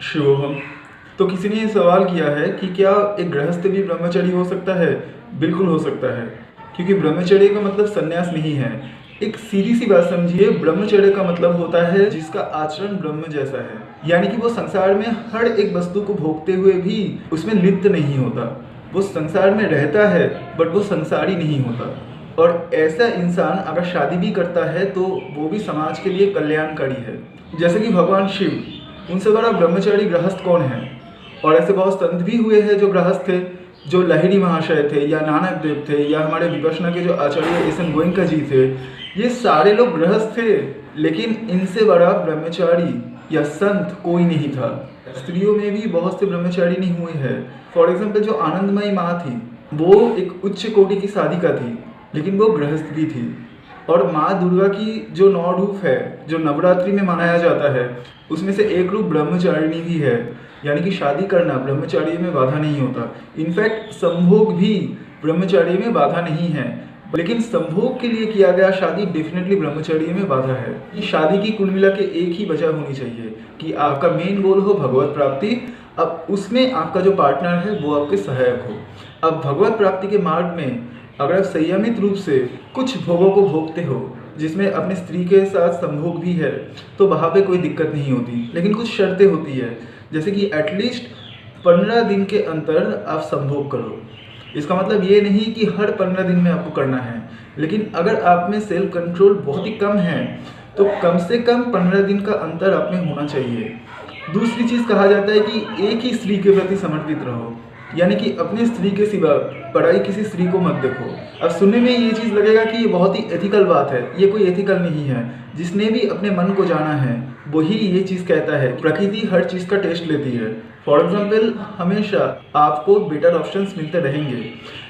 शिवोहम। तो किसी ने ये सवाल किया है कि क्या एक गृहस्थ भी ब्रह्मचारी हो सकता है? बिल्कुल हो सकता है, क्योंकि ब्रह्मचर्य का मतलब संन्यास नहीं है। एक सीधी सी बात समझिए, ब्रह्मचर्य का मतलब होता है जिसका आचरण ब्रह्म जैसा है, यानी कि वो संसार में हर एक वस्तु को भोगते हुए भी उसमें लिप्त नहीं होता। वो संसार में रहता है बट वो संसारी नहीं होता। और ऐसा इंसान अगर शादी भी करता है तो वो भी समाज के लिए कल्याणकारी है। जैसे कि भगवान शिव, उनसे बड़ा ब्रह्मचारी गृहस्थ कौन है? और ऐसे बहुत संत भी हुए हैं जो गृहस्थ थे, जो लहिड़ी महाशय थे या नानक देव थे या हमारे विपश्यना के जो आचार्य एस.एन. गोयनका जी थे। ये सारे लोग गृहस्थ थे, लेकिन इनसे बड़ा ब्रह्मचारी या संत कोई नहीं था। स्त्रियों में भी बहुत से ब्रह्मचारी नहीं हुए हैं। फॉर एग्जाम्पल जो आनंदमयी माँ थी, वो एक उच्च कोटि की साधिका थी, लेकिन वो गृहस्थ भी थी। और माँ दुर्गा की जो 9 रूप है, जो नवरात्रि में मनाया जाता है, उसमें से एक रूप ब्रह्मचारिणी भी है। यानी कि शादी करना ब्रह्मचार्य में बाधा नहीं होता। इनफैक्ट संभोग भी ब्रह्मचार्य में बाधा नहीं है, लेकिन संभोग के लिए किया गया शादी डेफिनेटली ब्रह्मचर्य में बाधा है। कि शादी की कुल मिला के एक ही वजह होनी चाहिए कि आपका मेन गोल हो भगवत प्राप्ति। अब उसमें आपका जो पार्टनर है वो आपके सहायक हो। अब भगवत प्राप्ति के मार्ग में अगर आप संयमित रूप से कुछ भोगों को भोगते हो, जिसमें अपने स्त्री के साथ संभोग भी है, तो वहाँ पे कोई दिक्कत नहीं होती। लेकिन कुछ शर्तें होती है, जैसे कि एटलीस्ट 15 दिन के अंतर आप संभोग करो। इसका मतलब ये नहीं कि हर 15 दिन में आपको करना है, लेकिन अगर आप में सेल्फ कंट्रोल बहुत ही कम है तो कम से कम 15 दिन का अंतर आप में होना चाहिए। दूसरी चीज़ कहा जाता है कि एक ही स्त्री के प्रति समर्पित रहो, यानी कि अपनी स्त्री के सिवा पराई किसी स्त्री को मत देखो। अब सुनने में ये चीज़ लगेगा कि ये बहुत ही एथिकल बात है। ये कोई एथिकल नहीं है। जिसने भी अपने मन को जाना है वही ये चीज़ कहता है। प्रकृति हर चीज़ का टेस्ट लेती है। फॉर एग्जाम्पल, हमेशा आपको बेटर ऑप्शंस मिलते रहेंगे,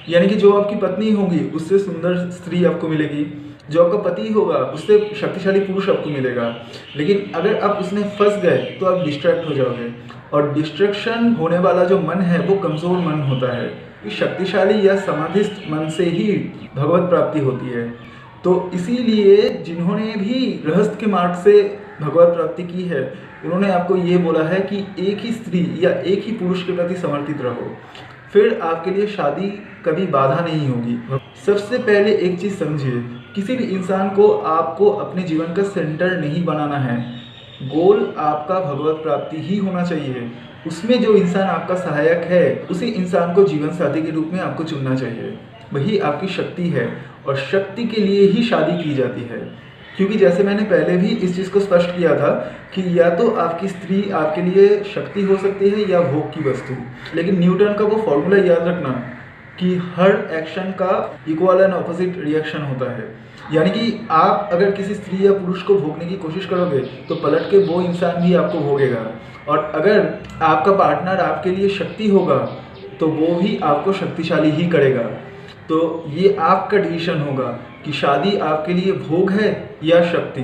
यानी कि जो आपकी पत्नी होगी उससे सुंदर स्त्री आपको मिलेगी, जो आपका पति होगा उससे शक्तिशाली पुरुष आपको मिलेगा। लेकिन अगर आप उसमें फंस गए तो आप डिस्ट्रैक्ट हो जाओगे, और डिस्ट्रैक्शन होने वाला जो मन है वो कमज़ोर मन होता है। शक्तिशाली या समाधिस्थ मन से ही भगवत प्राप्ति होती है। तो इसीलिए जिन्होंने भी गृहस्थ के मार्ग से भगवत प्राप्ति की है, उन्होंने आपको ये बोला है कि एक ही स्त्री या एक ही पुरुष के प्रति समर्पित रहो, फिर आपके लिए शादी कभी बाधा नहीं होगी। सबसे पहले एक चीज़ समझिए, किसी भी इंसान को आपको अपने जीवन का सेंटर नहीं बनाना है। गोल आपका भगवत प्राप्ति ही होना चाहिए। उसमें जो इंसान आपका सहायक है, उसी इंसान को जीवन साथी के रूप में आपको चुनना चाहिए। वही आपकी शक्ति है, और शक्ति के लिए ही शादी की जाती है। क्योंकि जैसे मैंने पहले भी इस चीज़ को स्पष्ट किया था कि या तो आपकी स्त्री आपके लिए शक्ति हो सकती है या भोग की वस्तु। लेकिन न्यूटन का वो फॉर्मूला याद रखना कि हर एक्शन का इक्वल एंड ऑपोजिट रिएक्शन होता है। यानी कि आप अगर किसी स्त्री या पुरुष को भोगने की कोशिश करोगे तो पलट के वो इंसान भी आपको भोगेगा। और अगर आपका पार्टनर आपके लिए शक्ति होगा तो वो भी आपको शक्तिशाली ही करेगा। तो ये आपका डिसीजन होगा कि शादी आपके लिए भोग है या शक्ति।